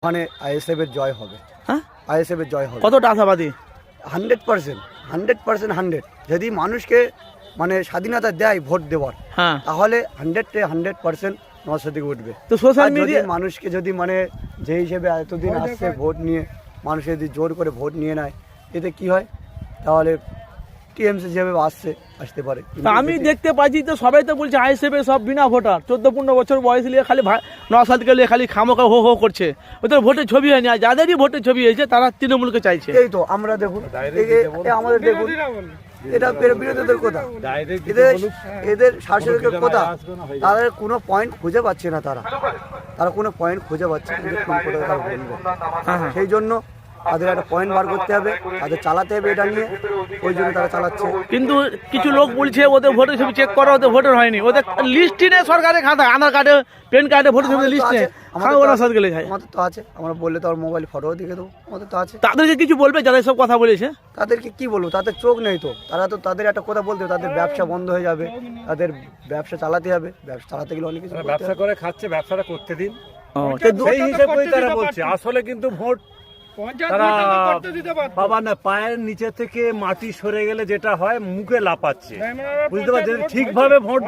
মানে আইএসএফ এর জয় হবে। হ্যাঁ, আইএসএফ এর জয় হবে কতটা আশাবাদী? 100%, 100%, 100। যদি মানুষকে মানে স্বাধীনতা দেয় ভোট দেওয়ার, হ্যাঁ, তাহলে 100% নশো দিকে উঠবে। তো সোশ্যাল আর যদি মিডিয়া মানুষকে যদি মানে যে হিসেবে এতদিন আসছে ভোট নিয়ে, মানুষ যদি জোর করে ভোট নিয়ে নেয়, এতে কি হয়? তাহলে টিএমসি যেভাবে আসতে পারে। কিন্তু আমি যদি- দেখতে পাচ্ছি তো সবাই তো বলছে আইএসএফ সব বিনা ভোটার, 14-15 বছর বয়স নিয়ে খালি নওশাদ কে নিয়ে খালি খামোখা হো হো করছে। ওদের ভোটের ছবি হয়নি, আর যাদেরই ভোটের ছবি হয়েছে তারা তৃণমূলকে চাইছে। এই তো আমরা দেখুন, আমাদের দেখুন, এটা বিরোধীদের কথা, এদের শাসকের কথা, তাদের কোনো পয়েন্ট খুঁজে পাচ্ছে না। তারা কোনো পয়েন্ট খুঁজে পাচ্ছে না যে কোন কোথায় তারা বলবে। হ্যাঁ। সেই জন্য তাদের একটা পয়েন্ট বার করতে হবে, তাদের চালাতে হবে এটা নিয়ে, ওই জন্য তারা চালাচ্ছে। কিন্তু কিছু লোক বলছে ওদের ভোটের ছবি চেক করা, ওদের ভোটার হয়নি, ওদের লিস্টই নেই সরকারের খাতা, আধার কার্ডে প্যান কার্ডে ভোটের ছবি লিস্ট নেই। নওশাদ গেলে যায়, আমাদের তো আছে, আমরা বললে তো আর মোবাইল ফটো দেখে দেবো, আমাদের তো আছে। তাদেরকে কিছু বলবে যারা সব কথা বলেছে? তাদেরকে কি বলবো? তাদের চোখ নেই তো, তাদের একটা কথা বলতে হবে, তাদের ব্যবসা বন্ধ হয়ে যাবে, তাদের ব্যবসা চালাতে হবে, ব্যবসা চালাতে গেলে অনেক কিছু করতে ব্যবসা হবে। করে খাচ্ছে, ব্যবসাটা করতে দিন, তো সেই হিসেবেই তারা বলছে। আসলে কিন্তু ভোট তারা বাবা না, পায়ের নিচে থেকে মাটি সরে গেলে যেটা হয় মুখে লাপাচ্ছে, বুঝতে পারছেন? ঠিকভাবে ভোট